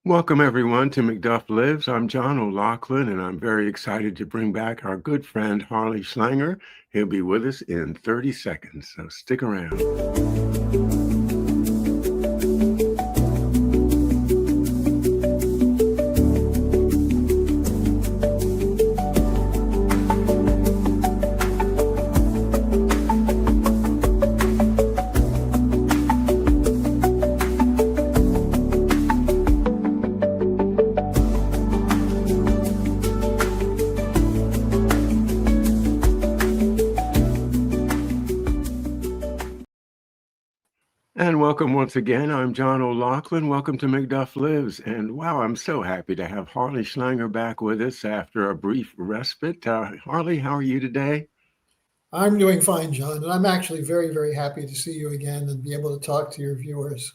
Welcome, everyone, to McDuff Lives. I'm John O'Loughlin, and I'm very excited to bring back our good friend Harley Schlanger. He'll be with us in 30 seconds, so stick around. And welcome once again. I'm John O'Loughlin. Welcome to McDuff Lives. And wow, I'm so happy to have Harley Schlanger back with us after a brief respite. Harley, how are you today? I'm doing fine, John, and I'm actually very, very happy to see you again and be able to talk to your viewers.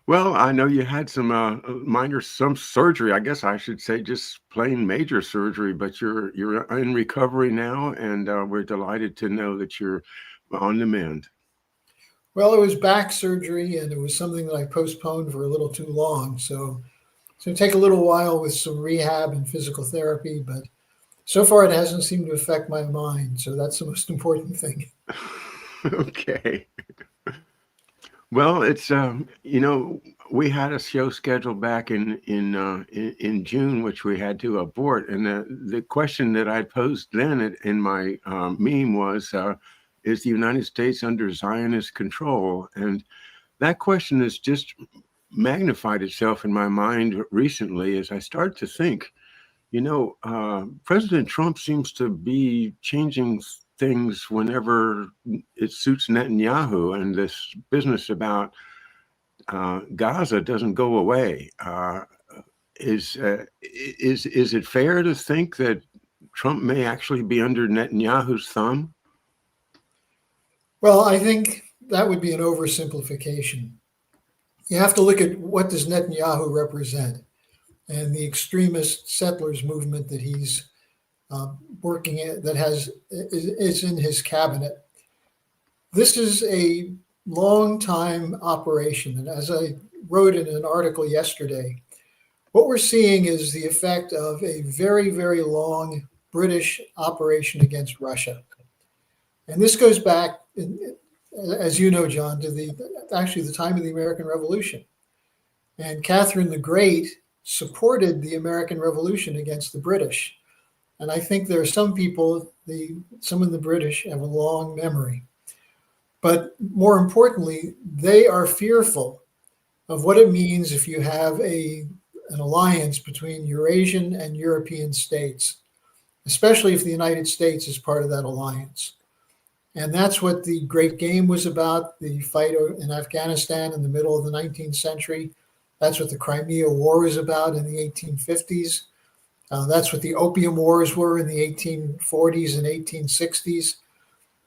Well, I know you had some surgery. I guess I should say just plain major surgery, but you're in recovery now, and we're delighted to know that you're on the mend. Well, it was back surgery, and it was something that I postponed for a little too long. So it's going to take a little while with some rehab and physical therapy, but so far it hasn't seemed to affect my mind. So that's the most important thing. Okay. Well, we had a show scheduled back in June, which we had to abort, and the question that I posed then in my meme was, "Is the United States under Zionist control?" And that question has just magnified itself in my mind recently as I start to think. President Trump seems to be changing things whenever it suits Netanyahu, and this business about Gaza doesn't go away. Is it fair to think that Trump may actually be under Netanyahu's thumb? Well, I think that would be an oversimplification. You have to look at what does Netanyahu represent and the extremist settlers movement that he's working at, that is in his cabinet. This is a long time operation. And as I wrote in an article yesterday, what we're seeing is the effect of a very, very long British operation against Russia. And this goes back, as you know, John, to the time of the American Revolution. And Catherine the Great supported the American Revolution against the British. And I think there are some people, some of the British have a long memory. But more importantly, they are fearful of what it means if you have an alliance between Eurasian and European states, especially if the United States is part of that alliance. And that's what the Great Game was about, the fight in Afghanistan in the middle of the 19th century. That's what the Crimea War was about in the 1850s. That's what the Opium Wars were in the 1840s and 1860s.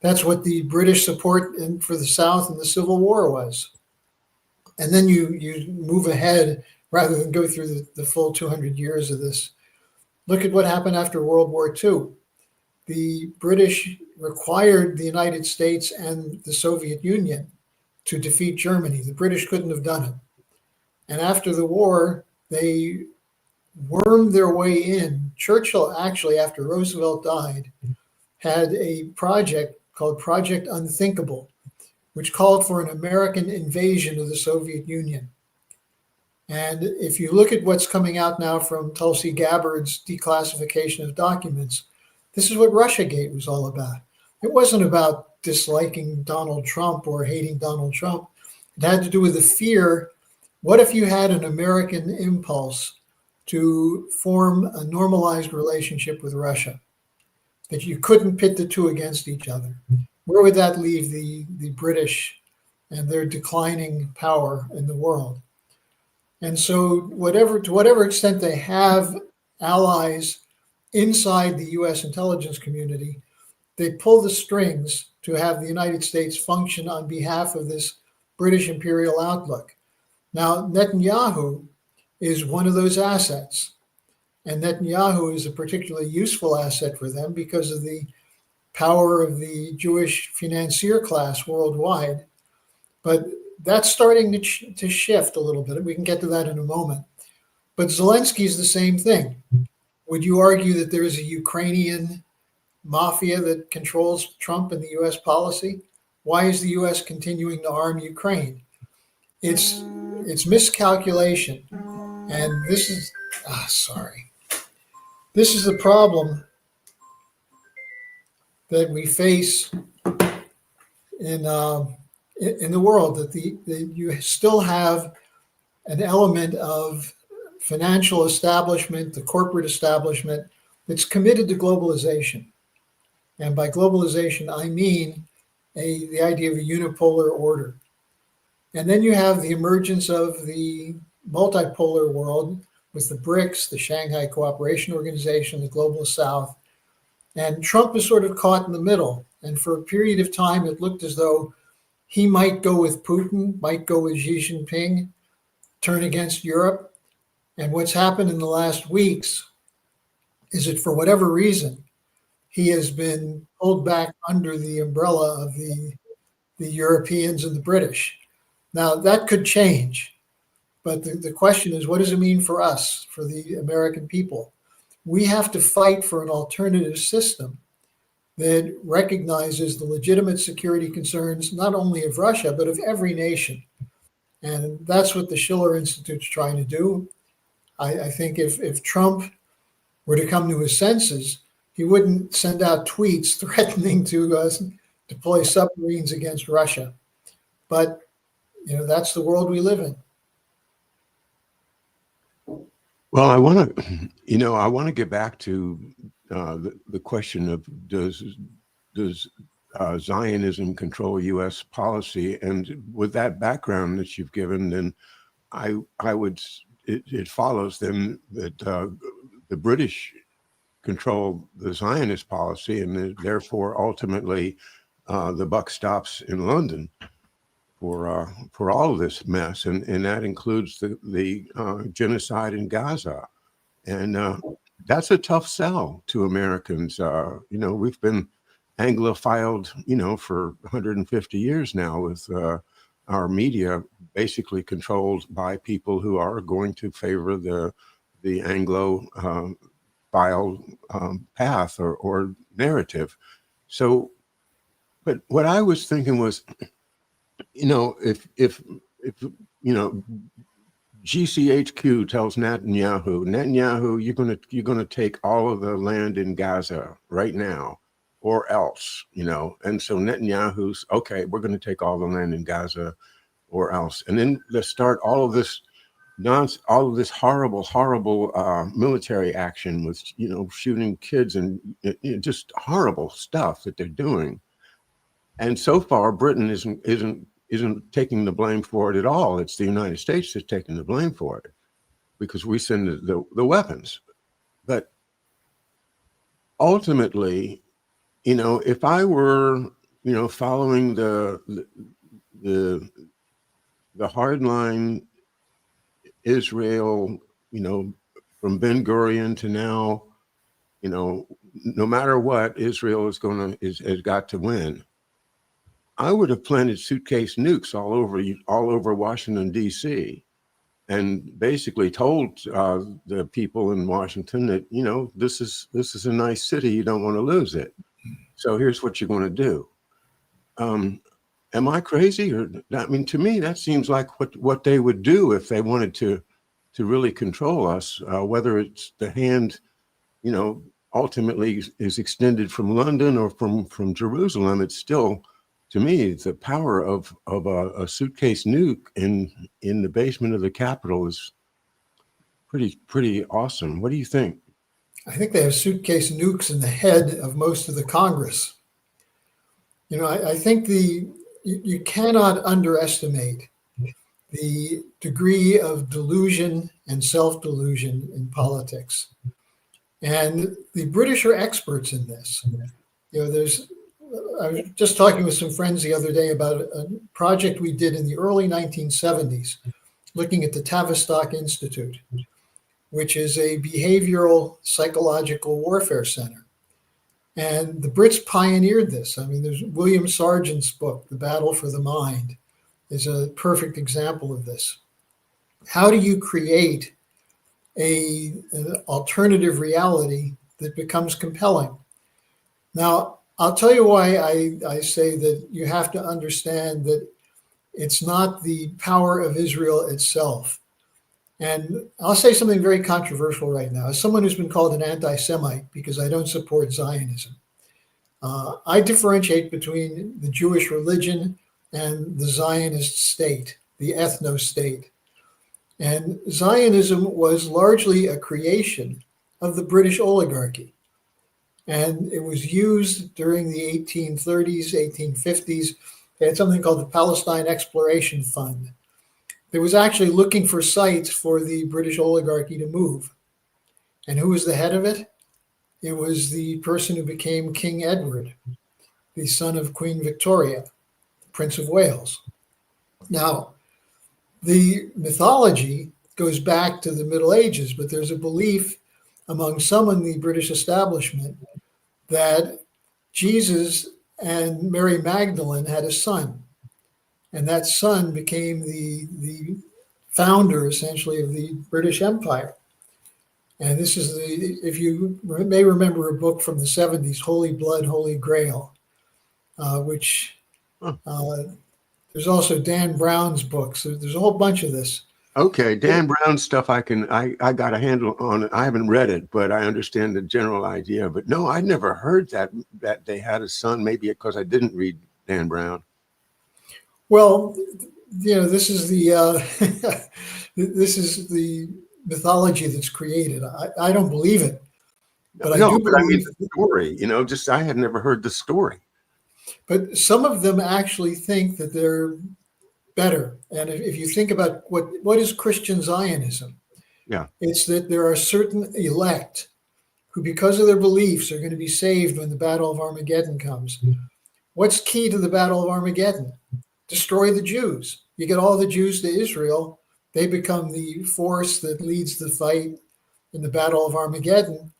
That's what the British support for the South in the Civil War was. And then you move ahead rather than go through the full 200 years of this. Look at what happened after World War II. The British required the United States and the Soviet Union to defeat Germany. The British couldn't have done it. And after the war, they wormed their way in. Churchill, actually, after Roosevelt died, had a project called Project Unthinkable, which called for an American invasion of the Soviet Union. And if you look at what's coming out now from Tulsi Gabbard's declassification of documents, this is what Russiagate was all about. It wasn't about disliking Donald Trump or hating Donald Trump. It had to do with the fear. What if you had an American impulse to form a normalized relationship with Russia, that you couldn't pit the two against each other? Where would that leave the British and their declining power in the world? And so to whatever extent they have allies inside the US intelligence community, they pull the strings to have the United States function on behalf of this British imperial outlook. Now, Netanyahu is one of those assets. And Netanyahu is a particularly useful asset for them because of the power of the Jewish financier class worldwide. But that's starting to shift a little bit. We can get to that in a moment. But Zelensky's the same thing. Would you argue that there is a Ukrainian mafia that controls Trump and the U.S. policy? Why is the U.S. continuing to arm Ukraine? It's miscalculation, and this is this is the problem that we face in the world. That you still have an element of financial establishment, the corporate establishment, that's committed to globalization. And by globalization, I mean the idea of a unipolar order. And then you have the emergence of the multipolar world with the BRICS, the Shanghai Cooperation Organization, the Global South. And Trump is sort of caught in the middle. And for a period of time, it looked as though he might go with Putin, might go with Xi Jinping, turn against Europe. And what's happened in the last weeks is that for whatever reason, he has been pulled back under the umbrella of the Europeans and the British. Now, that could change, but the question is, what does it mean for us, for the American people? We have to fight for an alternative system that recognizes the legitimate security concerns, not only of Russia, but of every nation. And that's what the Schiller Institute's trying to do. I think if Trump were to come to his senses, he wouldn't send out tweets threatening to deploy submarines against Russia. But that's the world we live in. Well, I want to get back to the question of does Zionism control U.S. policy? And with that background that you've given, then it follows then that the British control the Zionist policy, and therefore ultimately the buck stops in London for all of this mess, and that includes the genocide in Gaza, and that's a tough sell to Americans. We've been Anglophiled, for 150 years now, with our media basically controlled by people who are going to favor the Anglophile path or narrative. So, but what I was thinking was, if GCHQ tells Netanyahu, you're gonna take all of the land in Gaza right now, or else, and so Netanyahu's okay, we're gonna take all the land in Gaza, or else, and then let's start all of this horrible military action with shooting kids and just horrible stuff that they're doing. And so far, Britain isn't taking the blame for it at all. It's the United States that's taking the blame for it because we send the weapons. But ultimately, if I were, following the hardline Israel, from Ben Gurion to now, no matter what, Israel has got to win. I would have planted suitcase nukes all over Washington, D.C., and basically told the people in Washington that this is a nice city, you don't want to lose it. So here's what you're going to do. Am I crazy? Or to me, that seems like what they would do if they wanted to really control us. Whether it's the hand, ultimately is extended from London or from Jerusalem, it's still, to me, the power of a suitcase nuke in the basement of the Capitol is pretty awesome. What do you think? I think they have suitcase nukes in the head of most of the Congress. I think you cannot underestimate the degree of delusion and self-delusion in politics. And the British are experts in this. I was just talking with some friends the other day about a project we did in the early 1970s, looking at the Tavistock Institute, which is a behavioral psychological warfare center. And the Brits pioneered this. There's William Sargent's book, The Battle for the Mind, is a perfect example of this. How do you create an alternative reality that becomes compelling. Now, I'll tell you why I say that you have to understand that it's not the power of Israel itself. And I'll say something very controversial right now. As someone who's been called an anti Semite because I don't support Zionism, I differentiate between the Jewish religion and the Zionist state, the ethno state. And Zionism was largely a creation of the British oligarchy. And it was used during the 1830s, 1850s. They had something called the Palestine Exploration Fund. It was actually looking for sites for the British oligarchy to move. And who was the head of it? It was the person who became King Edward, the son of Queen Victoria, Prince of Wales. Now, the mythology goes back to the Middle Ages, but there's a belief among some in the British establishment that Jesus and Mary Magdalene had a son. And that son became the founder, essentially, of the British Empire. And this is if you may remember a book from the 70s, Holy Blood, Holy Grail, which there's also Dan Brown's books. So there's a whole bunch of this. Okay, Dan Brown stuff I got a handle on it. I haven't read it, but I understand the general idea. But no, I never heard that they had a son, maybe because I didn't read Dan Brown. Well, this is this is the mythology that's created. I don't believe it, but I do believe. I mean the story. Just I had never heard the story. But some of them actually think that they're better. And if you think about what is Christian Zionism, yeah, it's that there are certain elect who, because of their beliefs, are going to be saved when the Battle of Armageddon comes. What's key to the Battle of Armageddon? Destroy the Jews. You get all the Jews to Israel, they become the force that leads the fight in the Battle of Armageddon.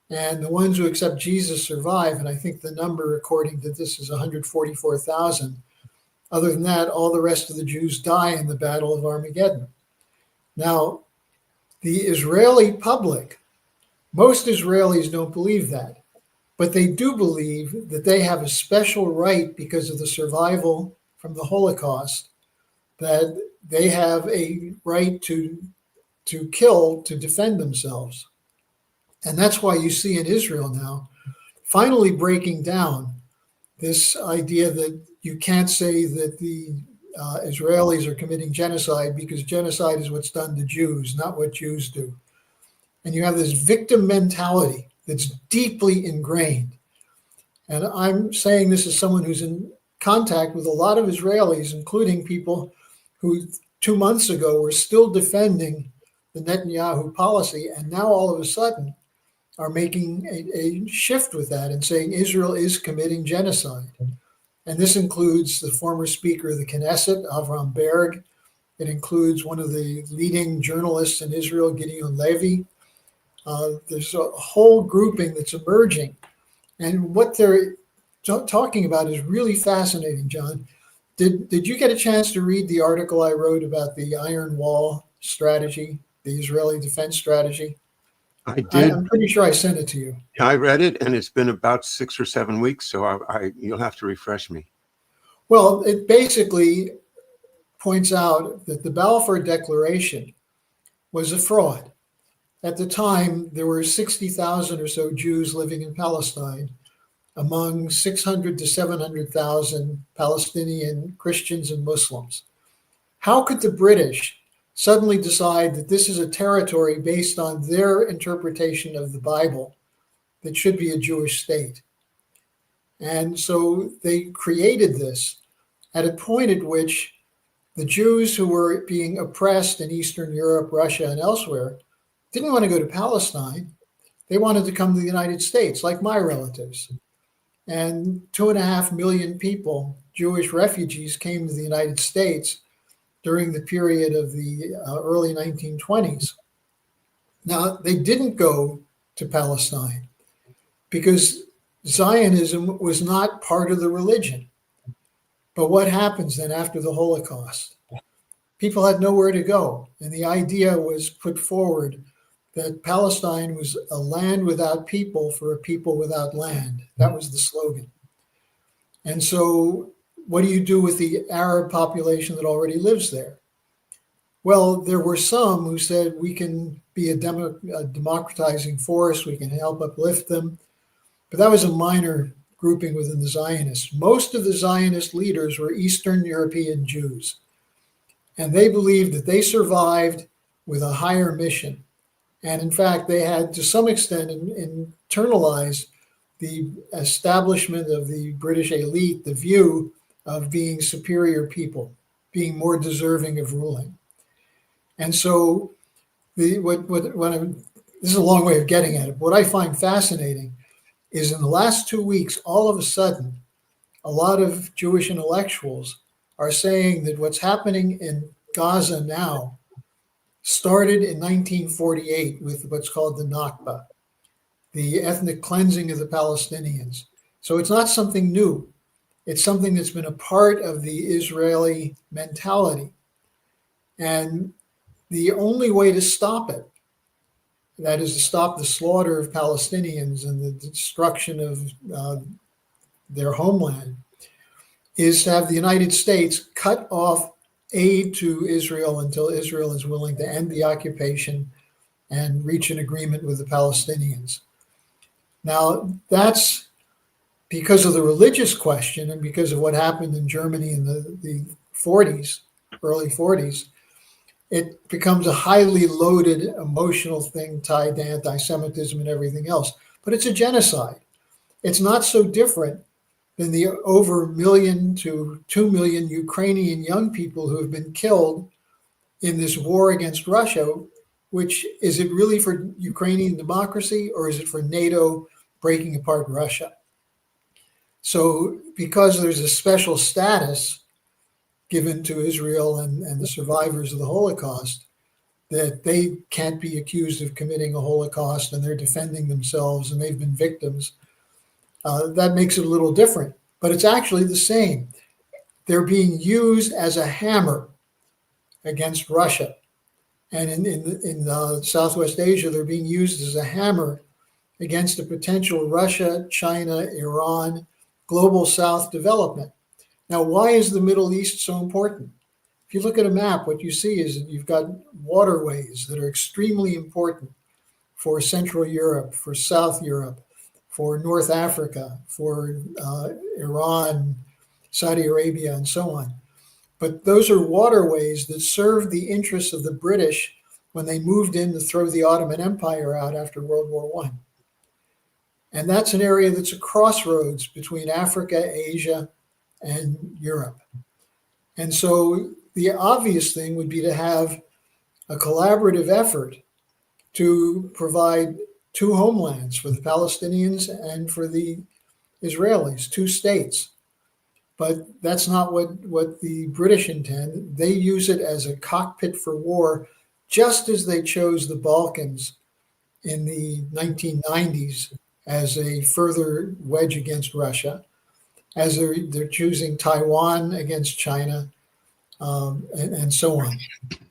And the ones who accept Jesus survive. And I think the number, according to this, is 144,000. Other than that, all the rest of the Jews die in the Battle of Armageddon. Now, the Israeli public, most Israelis don't believe that, but they do believe that they have a special right because of the survival from the Holocaust, that they have a right to kill, to defend themselves. And that's why you see in Israel now finally breaking down this idea that you can't say that the Israelis are committing genocide because genocide is what's done to Jews, not what Jews do. And you have this victim mentality that's deeply ingrained. And I'm saying this as someone who's in contact with a lot of Israelis, including people who 2 months ago were still defending the Netanyahu policy, and now all of a sudden are making a shift with that and saying Israel is committing genocide. And this includes the former Speaker of the Knesset, Avram Berg. It includes one of the leading journalists in Israel, Gideon Levy. There's a whole grouping that's emerging. And what they're talking about is really fascinating, John. Did you get a chance to read the article I wrote about the Iron Wall strategy, the Israeli defense strategy? I did. I'm pretty sure I sent it to you. I read it, and it's been about 6 or 7 weeks, so you'll have to refresh me. Well, it basically points out that the Balfour Declaration was a fraud. At the time, there were 60,000 or so Jews living in Palestine, among 600 to 700,000 Palestinian Christians and Muslims. How could the British suddenly decide that this is a territory based on their interpretation of the Bible that should be a Jewish state? And so they created this at a point at which the Jews who were being oppressed in Eastern Europe, Russia, and elsewhere didn't want to go to Palestine. They wanted to come to the United States, like my relatives. And 2.5 million people, Jewish refugees, came to the United States during the period of the early 1920s. Now, they didn't go to Palestine because Zionism was not part of the religion. But what happens then after the Holocaust? People had nowhere to go. And the idea was put forward that Palestine was a land without people for a people without land. That was the slogan. And so, what do you do with the Arab population that already lives there? Well, there were some who said we can be a democratizing force, we can help uplift them. But that was a minor grouping within the Zionists. Most of the Zionist leaders were Eastern European Jews, and they believed that they survived with a higher mission. And in fact, they had, to some extent, internalized the establishment of the British elite, the view of being superior people, being more deserving of ruling. And so, this is a long way of getting at it. What I find fascinating is in the last 2 weeks, all of a sudden, a lot of Jewish intellectuals are saying that what's happening in Gaza now started in 1948 with what's called the Nakba, the ethnic cleansing of the Palestinians. So it's not something new. It's something that's been a part of the Israeli mentality. And the only way to stop it, that is to stop the slaughter of Palestinians and the destruction of their homeland, is to have the United States cut off aid to Israel until Israel is willing to end the occupation and reach an agreement with the Palestinians. Now, that's because of the religious question and because of what happened in Germany in the 40s, early 40s. It becomes a highly loaded emotional thing tied to anti-Semitism and everything else. But it's a genocide. It's not so different than the over 1 million to 2 million Ukrainian young people who have been killed in this war against Russia, which is it really for Ukrainian democracy or is it for NATO breaking apart Russia? So because there's a special status given to Israel and the survivors of the Holocaust, that they can't be accused of committing a Holocaust and they're defending themselves and they've been victims, that makes it a little different. But it's actually the same. They're being used as a hammer against Russia. And in Southwest Asia, they're being used as a hammer against a potential Russia, China, Iran, global South development. Now, why is the Middle East so important? If you look at a map, what you see is that you've got waterways that are extremely important for Central Europe, for South Europe, for North Africa, for Iran, Saudi Arabia, and so on. But those are waterways that served the interests of the British when they moved in to throw the Ottoman Empire out after World War I. And that's an area that's a crossroads between Africa, Asia, and Europe. And so the obvious thing would be to have a collaborative effort to provide two homelands for the Palestinians and for the Israelis, two states. But that's not what the British intend. They use it as a cockpit for war, just as they chose the Balkans in the 1990s as a further wedge against Russia, as they're choosing Taiwan against China, and so on,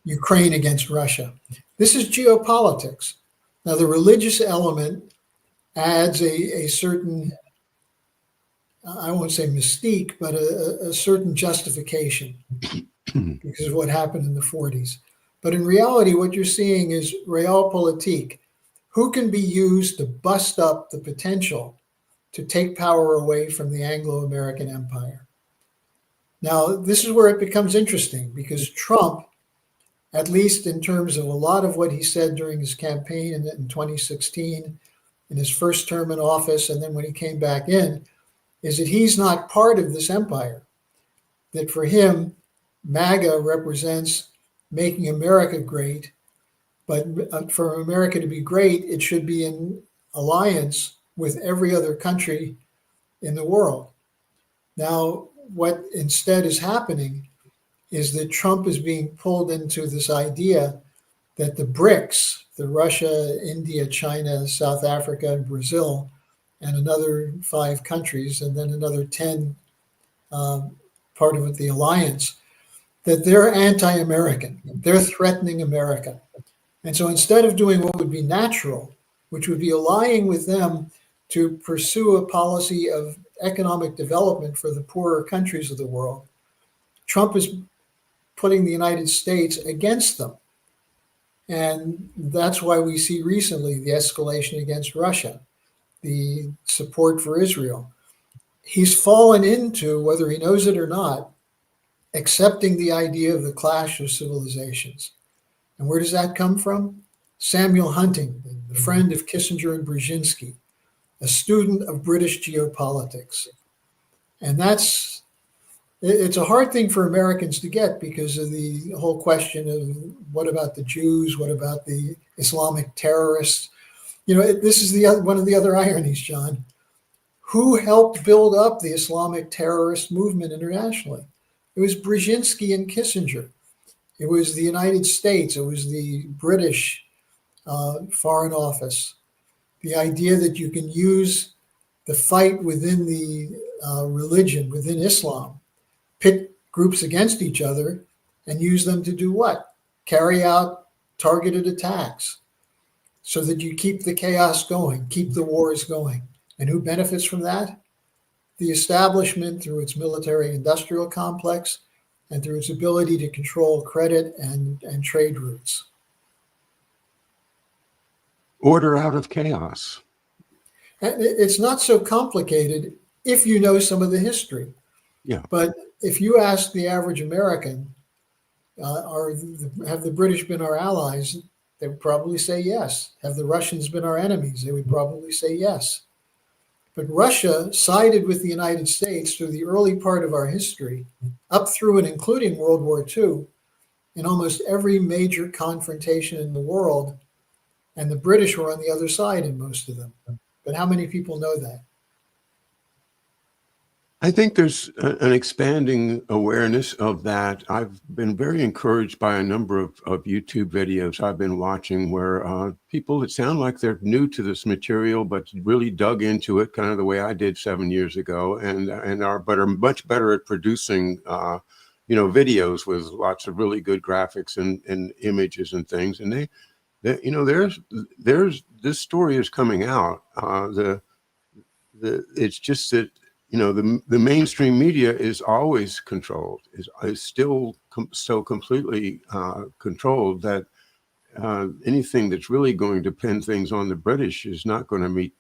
Ukraine against Russia. This is geopolitics. Now, the religious element adds a certain, I won't say mystique, but a certain justification because of what happened in the 40s. But in reality, what you're seeing is realpolitik. Who can be used to bust up the potential to take power away from the Anglo-American empire? Now, this is where it becomes interesting because Trump, at least in terms of a lot of what he said during his campaign in 2016, in his first term in office, and then when he came back in, is that he's not part of this empire. That for him, MAGA represents making America great, but for America to be great, it should be in alliance with every other country in the world. Now, what instead is happening is that Trump is being pulled into this idea that the BRICS, the Russia, India, China, South Africa, and Brazil, and another 5 countries, and then another 10 part of the alliance, that they're anti-American. They're threatening America. And so instead of doing what would be natural, which would be allying with them to pursue a policy of economic development for the poorer countries of the world, Trump is putting the United States against them. And that's why we see recently the escalation against Russia, the support for Israel. He's fallen into, whether he knows it or not, accepting the idea of the clash of civilizations. And where does that come from? Samuel Huntington, the friend of Kissinger and Brzezinski, a student of British geopolitics. And it's a hard thing for Americans to get because of the whole question of what about the Jews? What about the Islamic terrorists? This is one of the other ironies, John. Who helped build up the Islamic terrorist movement internationally? It was Brzezinski and Kissinger. It was the United States. It was the British Foreign Office. The idea that you can use the fight within the religion, within Islam, pit groups against each other and use them to do what? Carry out targeted attacks so that you keep the chaos going, keep the wars going. And who benefits from that? The establishment through its military industrial complex and through its ability to control credit and trade routes. Order out of chaos. And it's not so complicated if you know some of the history. Yeah. But if you ask the average American, have the British been our allies? They would probably say yes. Have the Russians been our enemies? They would probably say yes. But Russia sided with the United States through the early part of our history, up through and including World War II, in almost every major confrontation in the world. And the British were on the other side in most of them. But how many people know that? I think there's an expanding awareness of that. I've been very encouraged by a number of YouTube videos I've been watching where people that sound like they're new to this material, but really dug into it kind of the way I did 7 years ago and are much better at producing, videos with lots of really good graphics and images and things. And there's this story is coming out. It's just that, the mainstream media is always controlled, is still so completely controlled that anything that's really going to pin things on the British is not going to meet.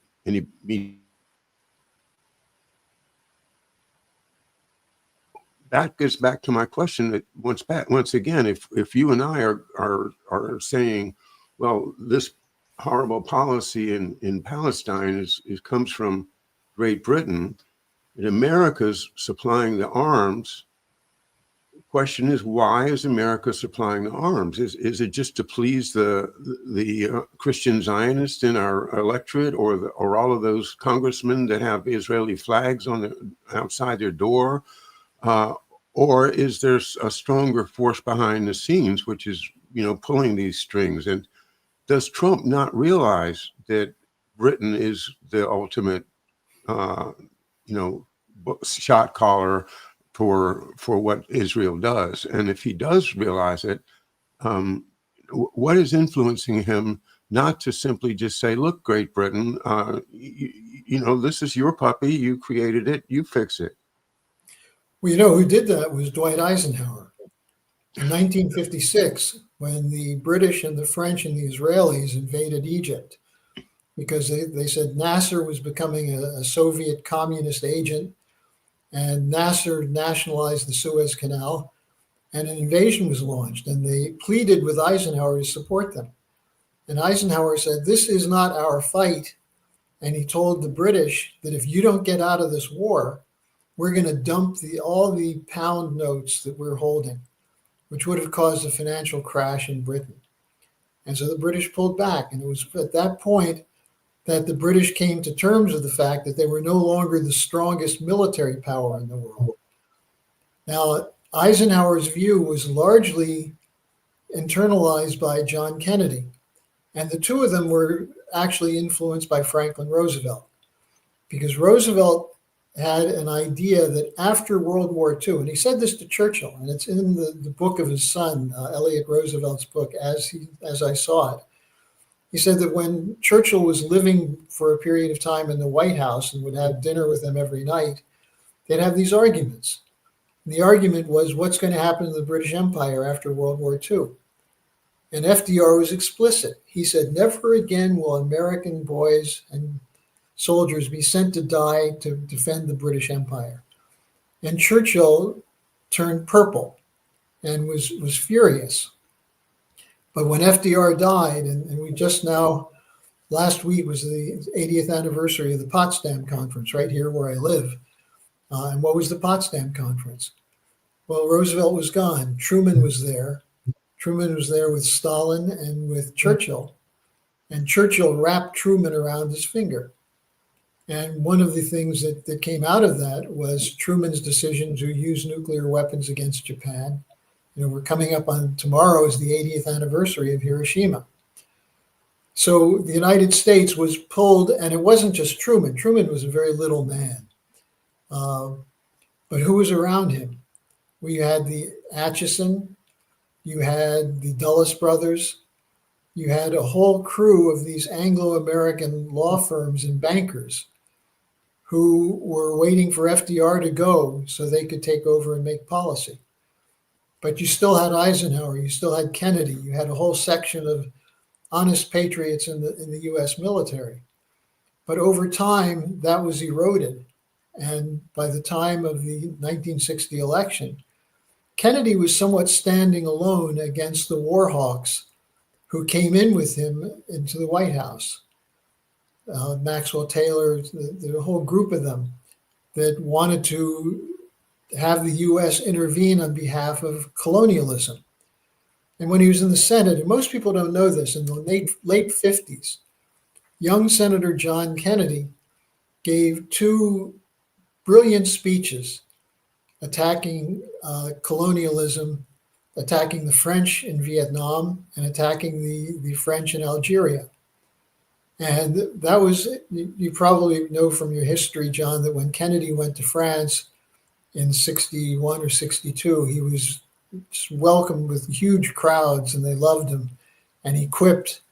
That gets back to my question that once again, if you and I are saying, well, this horrible policy in Palestine comes from Great Britain, and America's supplying the arms. The question is, why is America supplying the arms? Is it just to please the Christian Zionists in our electorate, or all of those congressmen that have Israeli flags outside their door, or is there a stronger force behind the scenes, which is pulling these strings? And does Trump not realize that Britain is the ultimate shot caller for what Israel does? And if he does realize it, what is influencing him not to simply just say, look, Great Britain, this is your puppy, you created it, you fix it? Well, who did that was Dwight Eisenhower. In 1956, when the British and the French and the Israelis invaded Egypt, because they said Nasser was becoming a Soviet communist agent, and Nasser nationalized the Suez Canal, and an invasion was launched, and they pleaded with Eisenhower to support them. And Eisenhower said, this is not our fight. And he told the British that if you don't get out of this war, we're going to dump all the pound notes that we're holding, which would have caused a financial crash in Britain. And so the British pulled back. And it was at that point that the British came to terms with the fact that they were no longer the strongest military power in the world. Now, Eisenhower's view was largely internalized by John Kennedy, and the two of them were actually influenced by Franklin Roosevelt, because Roosevelt had an idea that after World War II, and he said this to Churchill, and it's in the book of his son, Elliot Roosevelt's book, As I Saw It. He said that when Churchill was living for a period of time in the White House and would have dinner with them every night, they'd have these arguments. And the argument was, what's going to happen to the British Empire after World War II? And FDR was explicit. He said, never again will American boys and soldiers be sent to die to defend the British Empire. And Churchill turned purple and was furious. But when FDR died, and we just now, last week was the 80th anniversary of the Potsdam Conference, right here where I live. And what was the Potsdam Conference? Well, Roosevelt was gone. Truman was there. Truman was there with Stalin and with Churchill. And Churchill wrapped Truman around his finger. And one of the things that came out of that was Truman's decision to use nuclear weapons against Japan. You know, we're coming up on tomorrow is the 80th anniversary of Hiroshima. So the United States was pulled, and it wasn't just Truman. Truman was a very little man. But who was around him? We had the Atchison, you had the Dulles brothers, you had a whole crew of these Anglo-American law firms and bankers who were waiting for FDR to go so they could take over and make policy. But you still had Eisenhower, you still had Kennedy, you had a whole section of honest patriots in the US military. But over time, that was eroded. And by the time of the 1960 election, Kennedy was somewhat standing alone against the war hawks who came in with him into the White House. Maxwell Taylor, the whole group of them that wanted to have the U.S. intervene on behalf of colonialism. And when he was in the Senate, and most people don't know this, in the late 50s, young Senator John Kennedy gave two brilliant speeches attacking colonialism, attacking the French in Vietnam, and attacking the French in Algeria. And that was, you probably know from your history, John, that when Kennedy went to France in 61 or 62, he was welcomed with huge crowds and they loved him. And he quipped,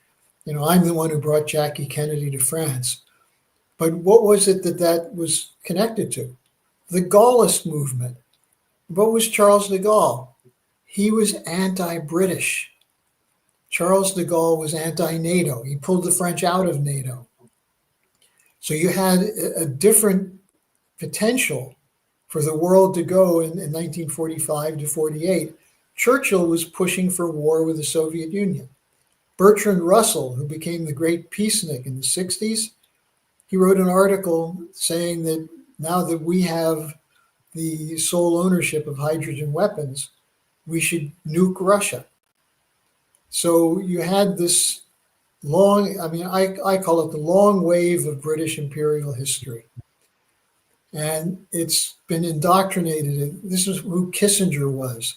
you know, I'm the one who brought Jackie Kennedy to France. But what was it that was connected to? The Gaullist movement. What was Charles de Gaulle? He was anti-British. Charles de Gaulle was anti-NATO. He pulled the French out of NATO. So you had a different potential for the world to go in 1945 to 48. Churchill was pushing for war with the Soviet Union. Bertrand Russell, who became the great peacenik in the 60s, he wrote an article saying that now that we have the sole ownership of hydrogen weapons, we should nuke Russia. So you had this long, I call it the long wave of British imperial history. And it's been indoctrinated. This is who Kissinger was.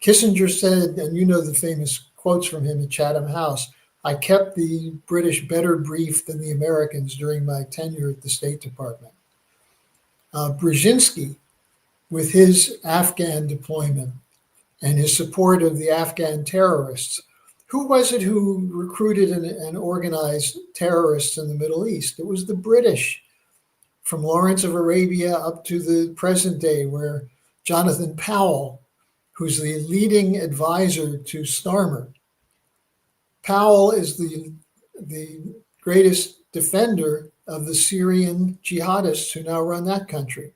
Kissinger said, and you know the famous quotes from him at Chatham House, I kept the British better briefed than the Americans during my tenure at the State Department. Brzezinski, with his Afghan deployment and his support of the Afghan terrorists, who was it who recruited and organized terrorists in the Middle East? It was the British, from Lawrence of Arabia up to the present day, where Jonathan Powell, who's the leading advisor to Starmer. Powell is the greatest defender of the Syrian jihadists who now run that country.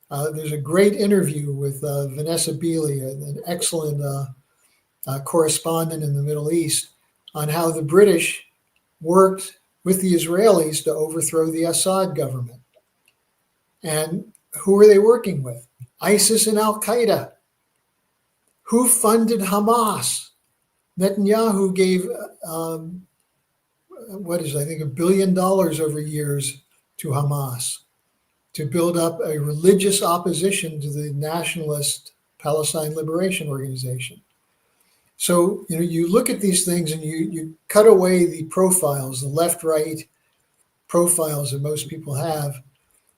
There's a great interview with Vanessa Beeley, an excellent correspondent in the Middle East, on how the British worked with the Israelis to overthrow the Assad government. And who were they working with? ISIS and Al-Qaeda. Who funded Hamas? Netanyahu gave, I think $1 billion over years to Hamas to build up a religious opposition to the nationalist Palestine Liberation Organization. So, you know, you look at these things and you cut away the profiles, the left-right profiles that most people have,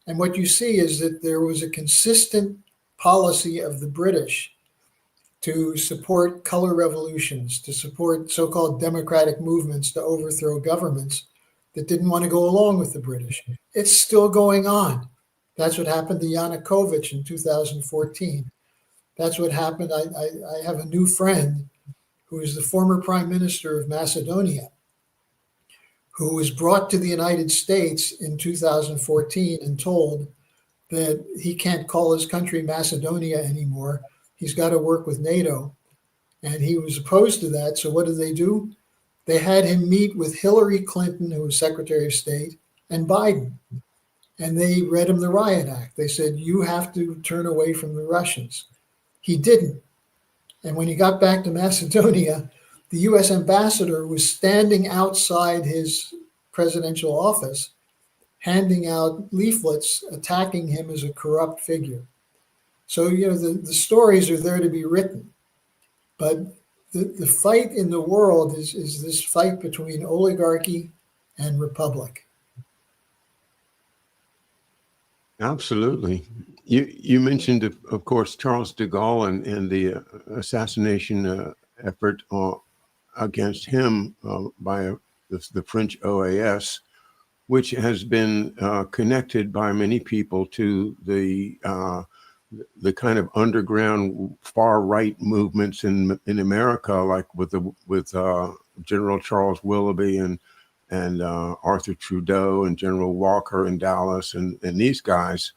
And what you see is that there was a consistent policy of the British to support color revolutions, to support so-called democratic movements to overthrow governments that didn't want to go along with the British. It's still going on. That's what happened to Yanukovych in 2014. That's what happened. I have a new friend who is the former prime minister of Macedonia, who was brought to the United States in 2014 and told that he can't call his country Macedonia anymore. He's got to work with NATO. And he was opposed to that. So what did they do? They had him meet with Hillary Clinton, who was Secretary of State, and Biden. And they read him the Riot Act. They said, you have to turn away from the Russians. He didn't. And when he got back to Macedonia, the US ambassador was standing outside his presidential office, handing out leaflets attacking him as a corrupt figure. So, the stories are there to be written. But the fight in the world is this fight between oligarchy and republic. Absolutely. You mentioned, of course, Charles de Gaulle and the assassination effort against him by the French OAS, which has been connected by many people to the kind of underground far right movements in America, like with General Charles Willoughby and Arthur Trudeau and General Walker in Dallas and these guys.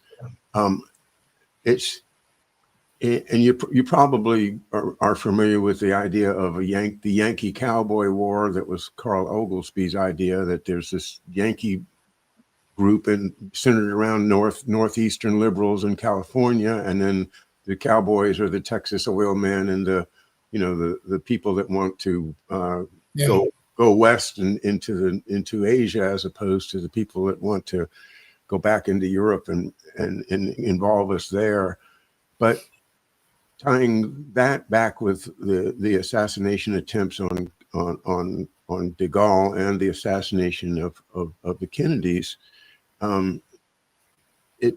You probably are familiar with the idea of the Yankee Cowboy War. That was Carl Oglesby's idea, that there's this Yankee group centered around northeastern liberals in California, and then the cowboys are the Texas oil men and the people that want to go west and into Asia, as opposed to the people that want to go back into Europe and involve us there. But tying that back with the assassination attempts on de Gaulle and the assassination of the Kennedys, it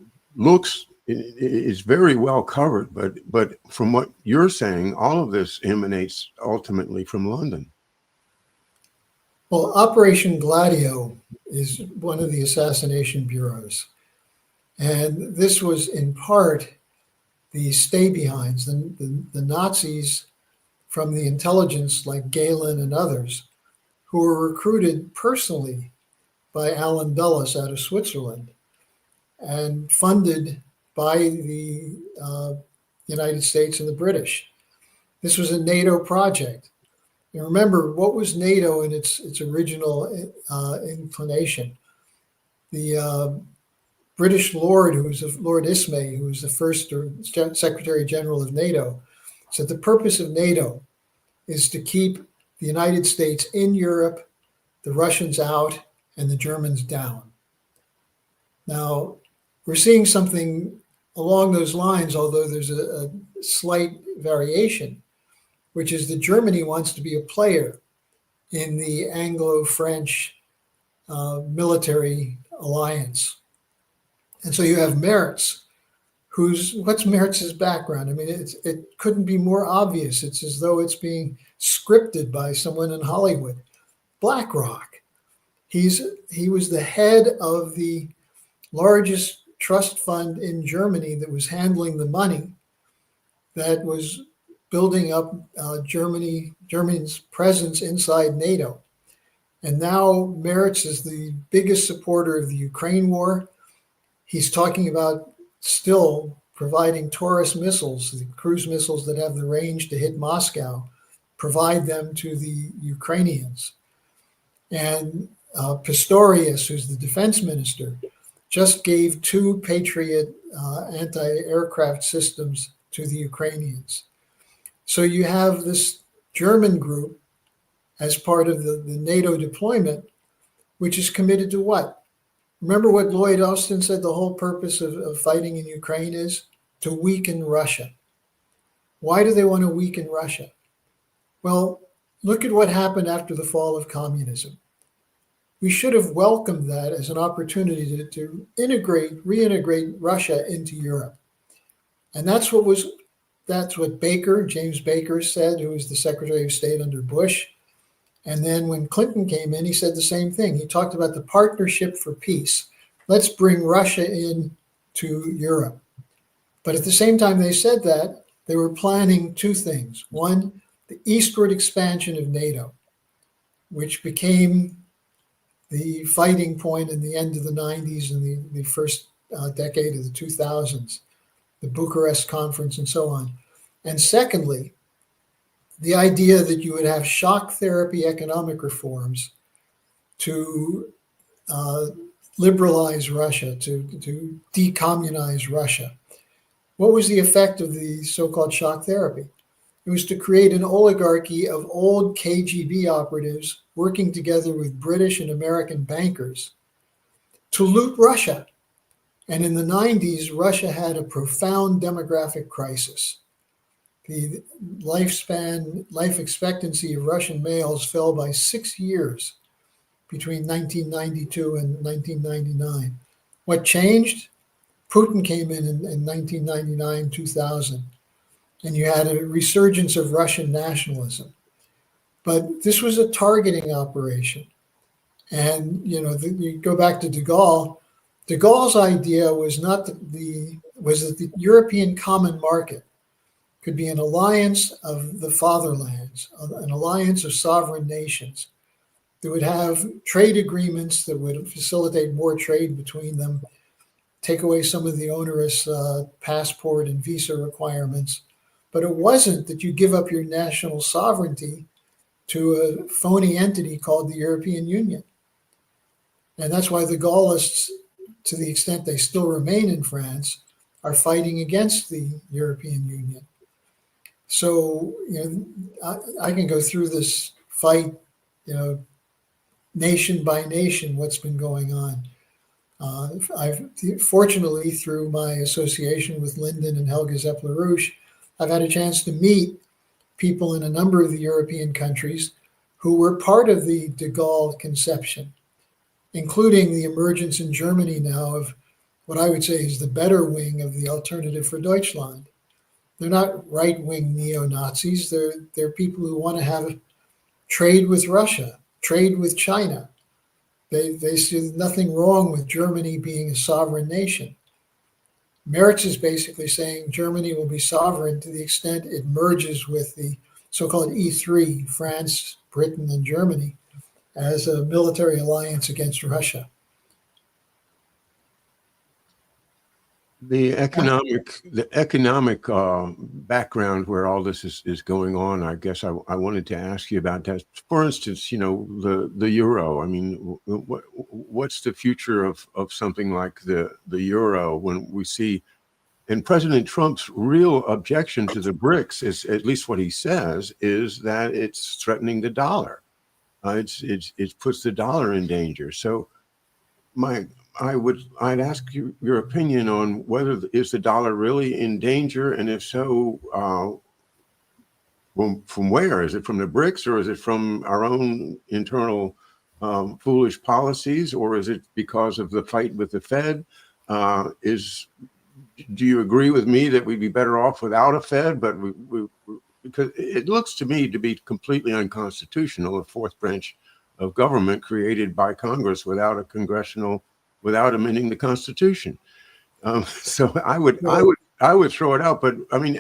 is very well covered, but from what you're saying, all of this emanates ultimately from London. Well, Operation Gladio is one of the assassination bureaus. And this was in part the stay-behinds, the Nazis from the intelligence like Galen and others, who were recruited personally by Alan Dulles out of Switzerland and funded by the United States and the British. This was a NATO project. And remember, what was NATO in its original inclination? The British Lord, Lord Ismay, who was the first Secretary General of NATO, said the purpose of NATO is to keep the United States in Europe, the Russians out, and the Germans down. Now, we're seeing something along those lines, although there's a slight variation, which is that Germany wants to be a player in the Anglo-French military alliance. And so you have Merz, what's Merz's background? I mean, it couldn't be more obvious. It's as though it's being scripted by someone in Hollywood. BlackRock. He was the head of the largest trust fund in Germany that was handling the money that was building up Germany's presence inside NATO. And now Merz is the biggest supporter of the Ukraine war. He's talking about still providing Taurus missiles, the cruise missiles that have the range to hit Moscow, provide them to the Ukrainians. And Pistorius, who's the defense minister, just gave 2 Patriot anti-aircraft systems to the Ukrainians. So you have this German group as part of the NATO deployment, which is committed to what? Remember what Lloyd Austin said the whole purpose of fighting in Ukraine is? To weaken Russia. Why do they want to weaken Russia? Well, look at what happened after the fall of communism. we should have welcomed that as an opportunity to reintegrate Russia into Europe. And that's what James Baker said, who was the Secretary of State under Bush. And then when Clinton came in, he said the same thing. He talked about the partnership for peace. Let's bring Russia in to Europe. But at the same time they said that, they were planning two things. One, the eastward expansion of NATO, which became the fighting point in the end of the 90s and the first decade of the 2000s, the Bucharest Conference and so on. And secondly, the idea that you would have shock therapy economic reforms to liberalize Russia, to decommunize Russia. What was the effect of the so-called shock therapy? It was to create an oligarchy of old KGB operatives working together with British and American bankers to loot Russia. And in the 90s, Russia had a profound demographic crisis. The life expectancy of Russian males fell by 6 years between 1992 and 1999. What changed? Putin came in 1999, 2000, and you had a resurgence of Russian nationalism. But this was a targeting operation. And, you go back to de Gaulle. De Gaulle's idea was that the European common market could be an alliance of the fatherlands, an alliance of sovereign nations that would have trade agreements that would facilitate more trade between them, take away some of the onerous passport and visa requirements. But it wasn't that you give up your national sovereignty to a phony entity called the European Union. And that's why the Gaullists, to the extent they still remain in France, are fighting against the European Union. So, I can go through this fight, nation by nation, what's been going on. I've fortunately, through my association with Lyndon and Helga Zeppler-Rouch, I've had a chance to meet people in a number of the European countries who were part of the de Gaulle conception, including the emergence in Germany now of what I would say is the better wing of the Alternative for Deutschland. They're not right-wing neo-Nazis. They're people who want to have trade with Russia, trade with China. They see nothing wrong with Germany being a sovereign nation. Merz is basically saying Germany will be sovereign to the extent it merges with the so-called E3, France, Britain, and Germany, as a military alliance against Russia. The economic background where all this is going on, I guess I wanted to ask you about that. For instance, the euro. I mean, what's the future of something like the euro when we see, and President Trump's real objection to the BRICS is, at least what he says, is that it's threatening the dollar. It puts the dollar in danger. So I'd ask you your opinion on whether is the dollar really in danger, and if so, from where? Is it from the BRICS, or is it from our own internal foolish policies, or is it because of the fight with the Fed? Do you agree with me that we'd be better off without a Fed? But because it looks to me to be completely unconstitutional, a fourth branch of government created by Congress without amending the Constitution. So I would throw it out. But I mean,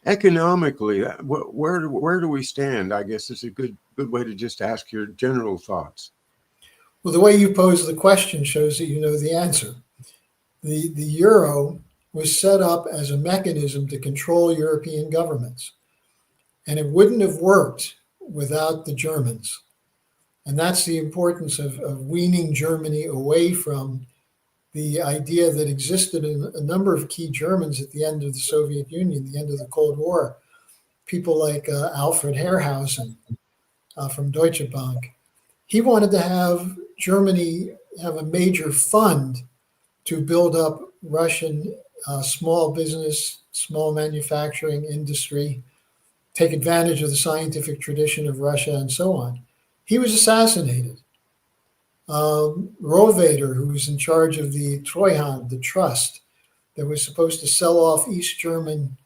economically, where do we stand? I guess is a good way to just ask your general thoughts. Well, the way you pose the question shows that you know the answer. The euro was set up as a mechanism to control European governments, and it wouldn't have worked without the Germans. And that's the importance of weaning Germany away from the idea that existed in a number of key Germans at the end of the Soviet Union, the end of the Cold War. People like Alfred Herrhausen from Deutsche Bank. He wanted to have Germany have a major fund to build up Russian small business, small manufacturing industry, take advantage of the scientific tradition of Russia and so on. He was assassinated. Rovader, who was in charge of the Treuhand, the trust that was supposed to sell off East German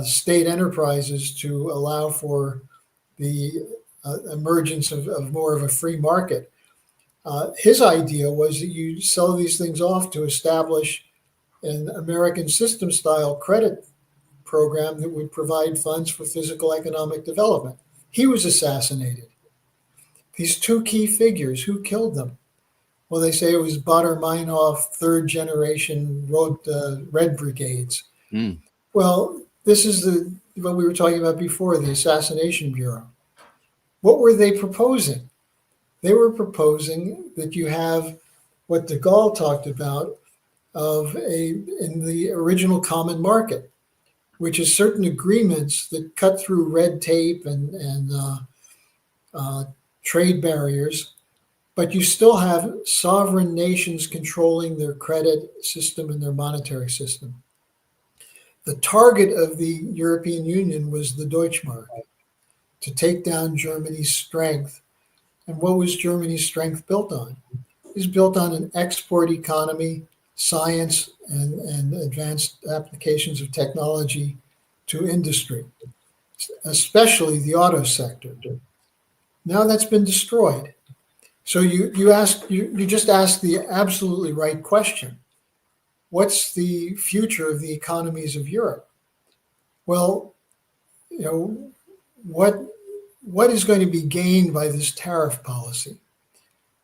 state enterprises to allow for the emergence of more of a free market. His idea was that you sell these things off to establish an American system style credit program that would provide funds for physical economic development. He was assassinated. These two key figures, who killed them? Well, they say it was Baader-Meinhof, third generation Red Brigades. Mm. Well, this is what we were talking about before, the Assassination Bureau. What were they proposing? They were proposing that you have what de Gaulle talked about in the original common market, which is certain agreements that cut through red tape and trade barriers, but you still have sovereign nations controlling their credit system and their monetary system. The target of the European Union was the Deutschmark, to take down Germany's strength. And what was Germany's strength built on? It was built on an export economy, science, and advanced applications of technology to industry, especially the auto sector. Now that's been destroyed. So you just asked the absolutely right question. What's the future of the economies of Europe? Well, what is going to be gained by this tariff policy?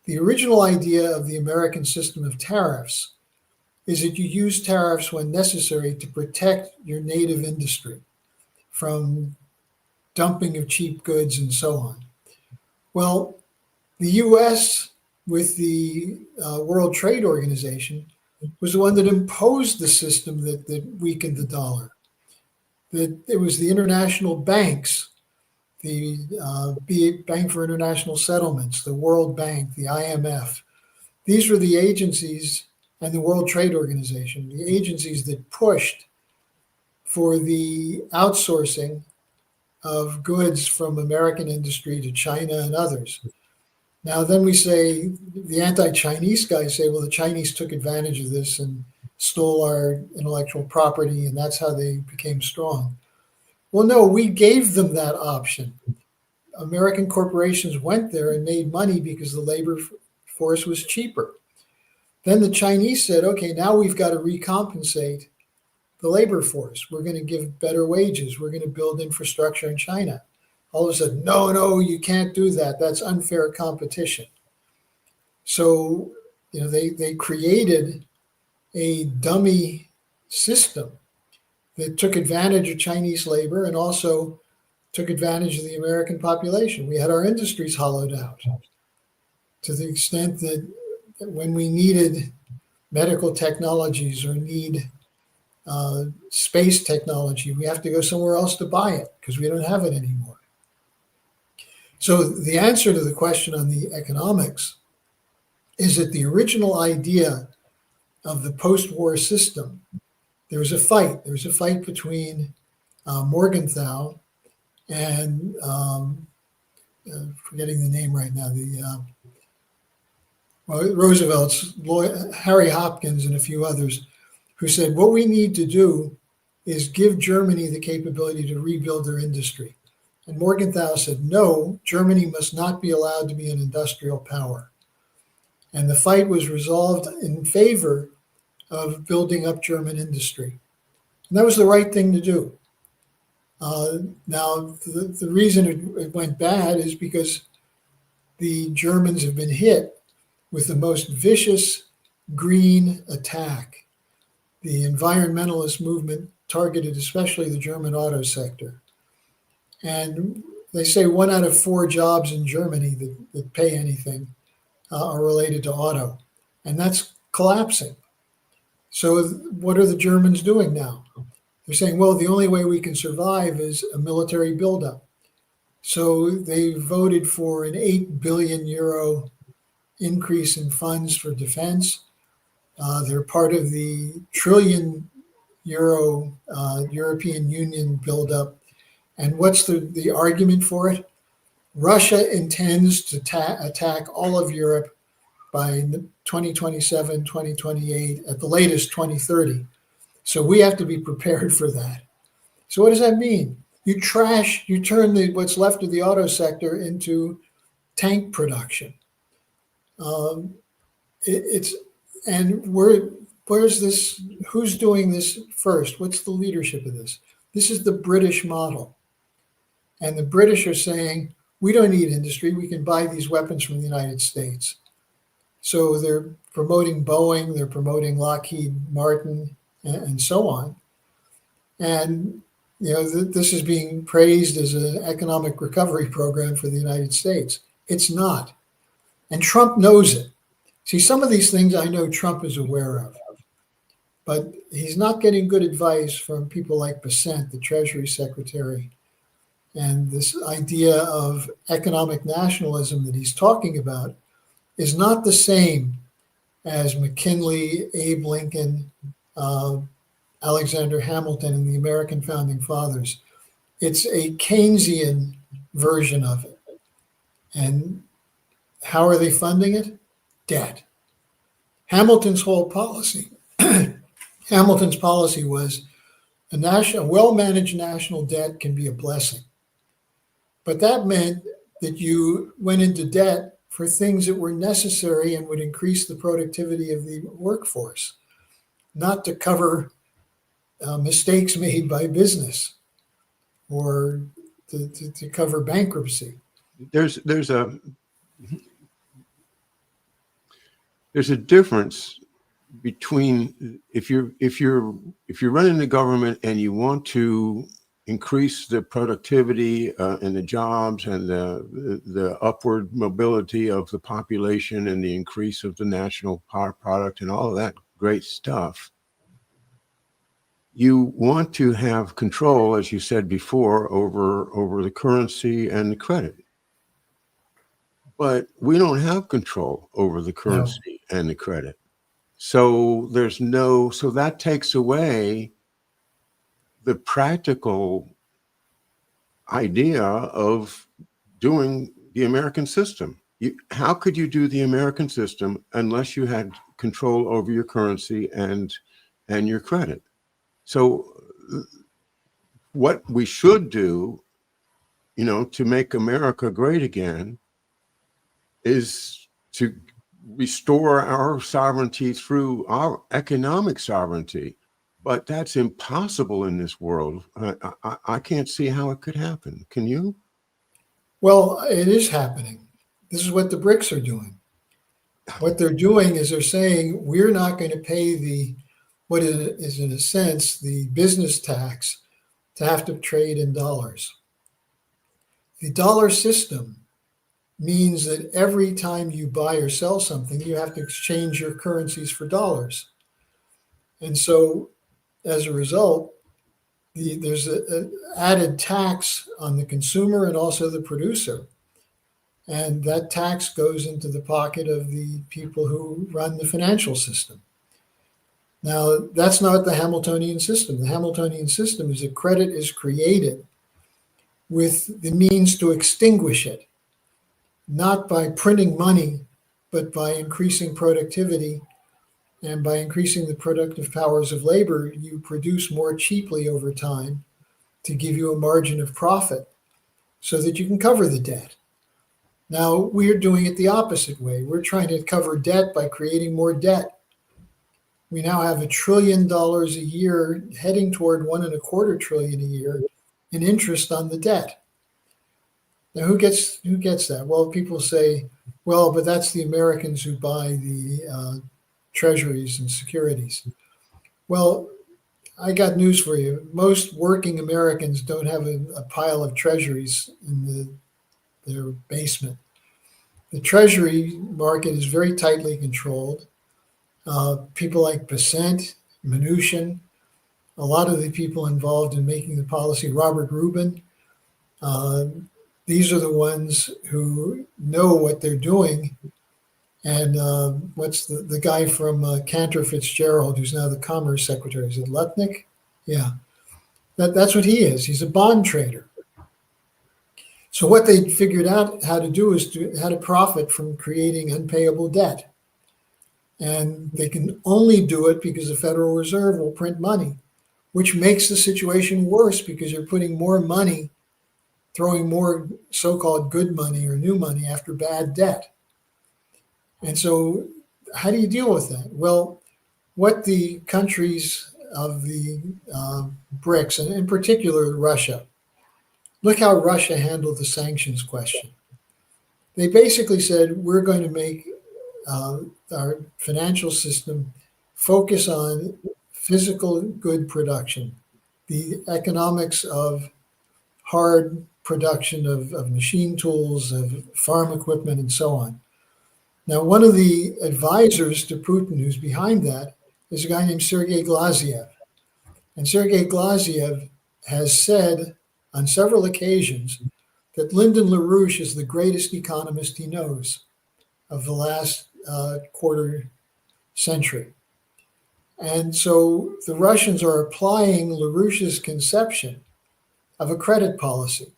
The original idea of the American system of tariffs is that you use tariffs when necessary to protect your native industry from dumping of cheap goods and so on. Well, the US, with the World Trade Organization, was the one that imposed the system that weakened the dollar. That it was the international banks, the Bank for International Settlements, the World Bank, the IMF. These were the agencies, and the World Trade Organization, the agencies that pushed for the outsourcing of goods from American industry to China and others. Now, then we say, the anti-Chinese guys say, well, the Chinese took advantage of this and stole our intellectual property, and that's how they became strong. Well, no, we gave them that option. American corporations went there and made money because the labor force was cheaper. Then the Chinese said, okay, now we've got to recompensate the labor force. We're going to give better wages. We're going to build infrastructure in China. All of a sudden, no, you can't do that. That's unfair competition. So, they created a dummy system that took advantage of Chinese labor and also took advantage of the American population. We had our industries hollowed out to the extent that when we needed medical technologies or need space technology, we have to go somewhere else to buy it because we don't have it anymore. So the answer to the question on the economics is that the original idea of the post-war system, there was a fight. There was a fight between Morgenthau and forgetting the name right now, Roosevelt's lawyer, Harry Hopkins and a few others, who said, what we need to do is give Germany the capability to rebuild their industry. And Morgenthau said, no, Germany must not be allowed to be an industrial power. And the fight was resolved in favor of building up German industry. And that was the right thing to do. Now, the reason it went bad is because the Germans have been hit with the most vicious green attack. The environmentalist movement targeted especially the German auto sector. And they say 1 out of 4 jobs in Germany that pay anything are related to auto. And that's collapsing. So what are the Germans doing now? They're saying, well, the only way we can survive is a military buildup. So they voted for an 8 billion euro increase in funds for defense. They're part of the trillion euro European Union buildup. And what's the argument for it? Russia intends to attack all of Europe by 2027, 2028, at the latest 2030. So we have to be prepared for that. So what does that mean? You turn what's left of the auto sector into tank production. Where's this? Who's doing this first? What's the leadership of this? This is the British model. And the British are saying, we don't need industry. We can buy these weapons from the United States. So they're promoting Boeing, they're promoting Lockheed Martin, and so on. And this is being praised as an economic recovery program for the United States. It's not. And Trump knows it. See, some of these things I know Trump is aware of, but he's not getting good advice from people like Bessent, the Treasury Secretary. And this idea of economic nationalism that he's talking about is not the same as McKinley, Abe Lincoln, Alexander Hamilton, and the American founding fathers. It's a Keynesian version of it. And how are they funding it? Debt. Hamilton's whole policy, Hamilton's policy was a well-managed national debt can be a blessing. But that meant that you went into debt for things that were necessary and would increase the productivity of the workforce, not to cover mistakes made by business or to cover bankruptcy. There's a difference between if you're running the government and you want to increase the productivity and the jobs and the upward mobility of the population and the increase of the national product and all of that great stuff. You want to have control, as you said before, over the currency and the credit. But we don't have control over the currency and the credit. So so that takes away the practical idea of doing the American system. How could you do the American system unless you had control over your currency and your credit? So what we should do, to make America great again, is to restore our sovereignty through our economic sovereignty. But that's impossible in this world. I can't see how it could happen. Can you? Well, it is happening. This is what the BRICS are doing. What they're doing is they're saying we're not going to pay what is in a sense the business tax to have to trade in dollars. The dollar system means that every time you buy or sell something, you have to exchange your currencies for dollars. And so as a result, there's an added tax on the consumer and also the producer. And that tax goes into the pocket of the people who run the financial system. Now, that's not the Hamiltonian system. The Hamiltonian system is that credit is created with the means to extinguish it, not by printing money, but by increasing productivity. And by increasing the productive powers of labor, you produce more cheaply over time to give you a margin of profit so that you can cover the debt. Now, we're doing it the opposite way. We're trying to cover debt by creating more debt. We now have $1 trillion a year heading toward $1.25 trillion a year in interest on the debt. Now, who gets that? Well, people say, well, but that's the Americans who buy the treasuries and securities. Well, I got news for you. Most working Americans don't have a pile of treasuries in their basement. The treasury market is very tightly controlled. People like Bessent, Mnuchin, a lot of the people involved in making the policy, Robert Rubin, these are the ones who know what they're doing. And what's the guy from Cantor Fitzgerald, who's now the Commerce Secretary? Is it Lutnick? Yeah, that's what he is. He's a bond trader. So what they figured out how to do is how to profit from creating unpayable debt. And they can only do it because the Federal Reserve will print money, which makes the situation worse because you're putting more money, throwing more so-called good money or new money after bad debt. And so how do you deal with that? Well, what the countries of the BRICS, and in particular Russia, look how Russia handled the sanctions question. They basically said, we're going to make our financial system focus on physical good production, the economics of hard production of machine tools, of farm equipment, and so on. Now, one of the advisors to Putin who's behind that is a guy named Sergei Glaziev. And Sergei Glaziev has said on several occasions that Lyndon LaRouche is the greatest economist he knows of the last quarter century. And so the Russians are applying LaRouche's conception of a credit policy.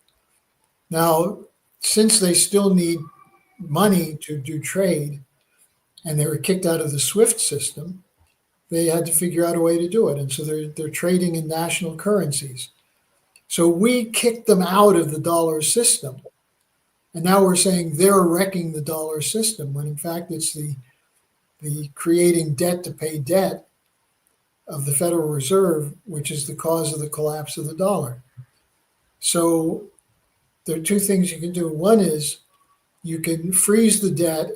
Now, since they still need money to do trade and they were kicked out of the SWIFT system, they had to figure out a way to do it. And so they're trading in national currencies. So we kicked them out of the dollar system. And now we're saying they're wrecking the dollar system, when in fact it's the creating debt to pay debt of the Federal Reserve, which is the cause of the collapse of the dollar. So there are two things you can do. One is you can freeze the debt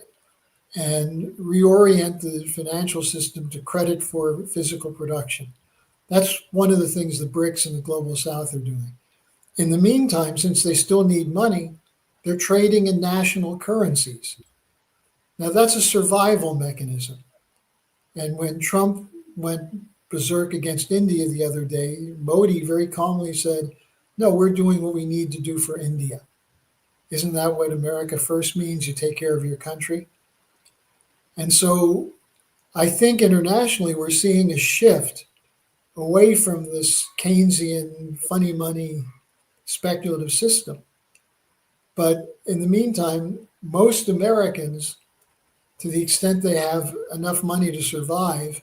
and reorient the financial system to credit for physical production. That's one of the things the BRICS and the Global South are doing. In the meantime, since they still need money, they're trading in national currencies. Now, that's a survival mechanism. And when Trump went berserk against India the other day, Modi very calmly said, no, we're doing what we need to do for India. Isn't that what America first means? You take care of your country. And so I think internationally we're seeing a shift away from this Keynesian funny money speculative system. But in the meantime, most Americans, to the extent they have enough money to survive,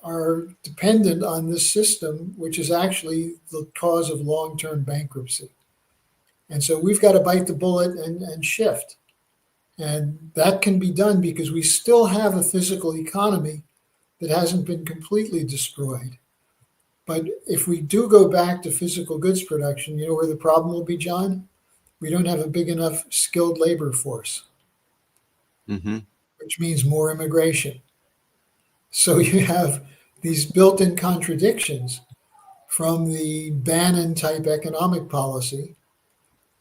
are dependent on this system, which is actually the cause of long-term bankruptcy. And so we've got to bite the bullet and shift. And that can be done because we still have a physical economy that hasn't been completely destroyed. But if we do go back to physical goods production, you know where the problem will be, John? We don't have a big enough skilled labor force, which means more immigration. So you have these built-in contradictions from the Bannon-type economic policy,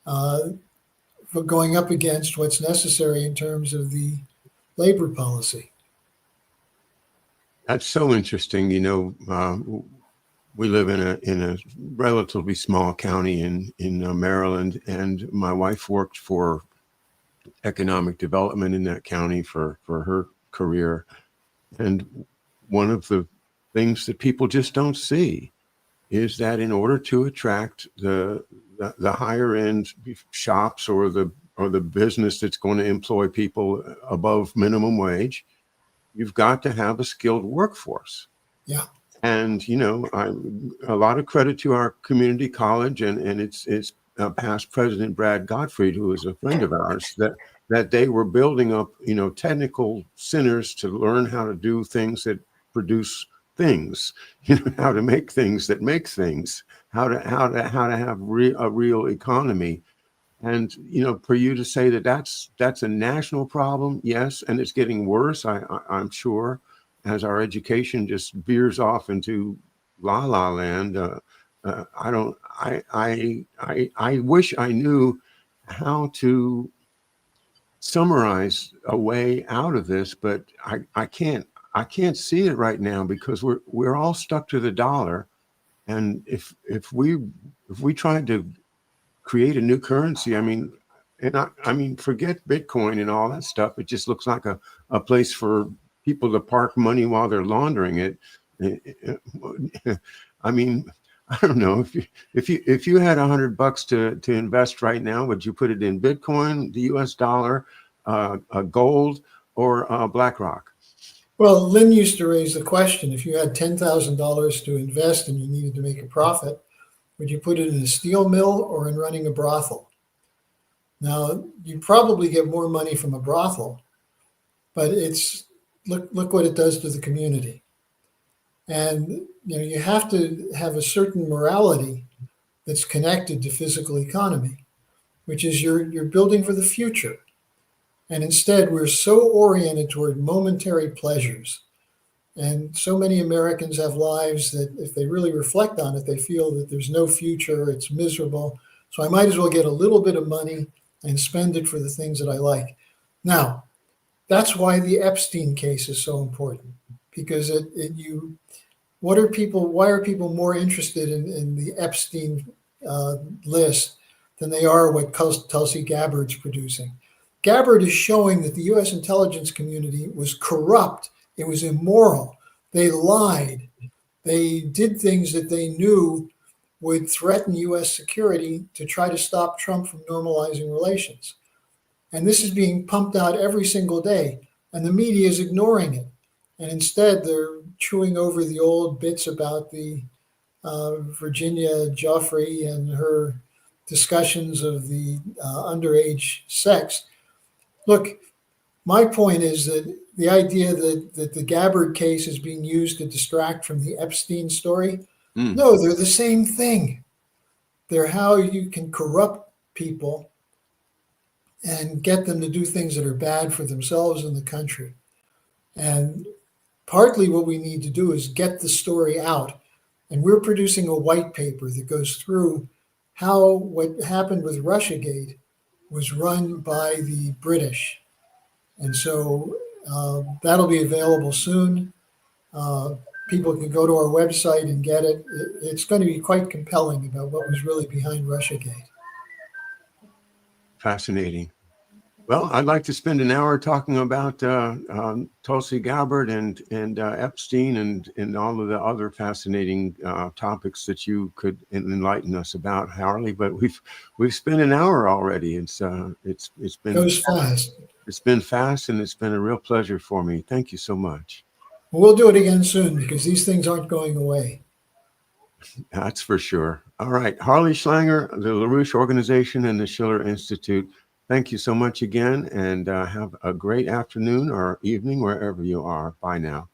but going up against what's necessary in terms of the labor policy. That's so interesting. You know, we live in a relatively small county in Maryland, and my wife worked for economic development in that county for her career. And one of the things that people just don't see is that in order to attract the higher end shops or the business that's going to employ people above minimum wage, you've got to have a skilled workforce. Yeah. And, you know, a lot of credit to our community college and its past president, Brad Gottfried, who is a friend of ours, that they were building up, you know, technical centers to learn how to do things that produce things, you know, how to make things that make things, how to have a real economy. And, you know, for you to say that that's a national problem, yes, and it's getting worse, I'm sure, as our education just veers off into la la land. I wish I knew how to summarize a way out of this, but I can't see it right now because we're all stuck to the dollar. And if we tried to create a new currency, I mean, forget Bitcoin and all that stuff. It just looks like a place for people to park money while they're laundering it. I mean, I don't know, if you had $100 to invest right now, would you put it in Bitcoin, the US dollar, gold, BlackRock? Well, Lynn used to raise the question, if you had $10,000 to invest and you needed to make a profit, would you put it in a steel mill or in running a brothel? Now, you'd probably get more money from a brothel, but look what it does to the community. And you have to have a certain morality that's connected to physical economy, which is you're building for the future. And instead, we're so oriented toward momentary pleasures. And so many Americans have lives that if they really reflect on it, they feel that there's no future, it's miserable. So I might as well get a little bit of money and spend it for the things that I like. Now, that's why the Epstein case is so important, because why are people more interested in the Epstein list than they are what Tulsi Gabbard's producing? Gabbard is showing that the U.S. intelligence community was corrupt. It was immoral. They lied. They did things that they knew would threaten U.S. security to try to stop Trump from normalizing relations. And this is being pumped out every single day, and the media is ignoring it. And instead, they're chewing over the old bits about the Virginia Joffrey and her discussions of the underage sex. Look, my point is that the idea that the Gabbard case is being used to distract from the Epstein story, no, they're the same thing. They're how you can corrupt people and get them to do things that are bad for themselves and the country. And partly what we need to do is get the story out. And we're producing a white paper that goes through how what happened with Russiagate was run by the British. And so that'll be available soon. People can go to our website and get it. It's going to be quite compelling about what was really behind Russiagate. Fascinating. Well, I'd like to spend an hour talking about Tulsi Gabbard and Epstein and all of the other fascinating topics that you could enlighten us about, Harley. But we've spent an hour already. It's been Goes fast. It's been fast, and it's been a real pleasure for me. Thank you so much. We'll do it again soon because these things aren't going away. That's for sure. All right, Harley Schlanger, the LaRouche Organization, and the Schiller Institute. Thank you so much again, and have a great afternoon or evening wherever you are. Bye now.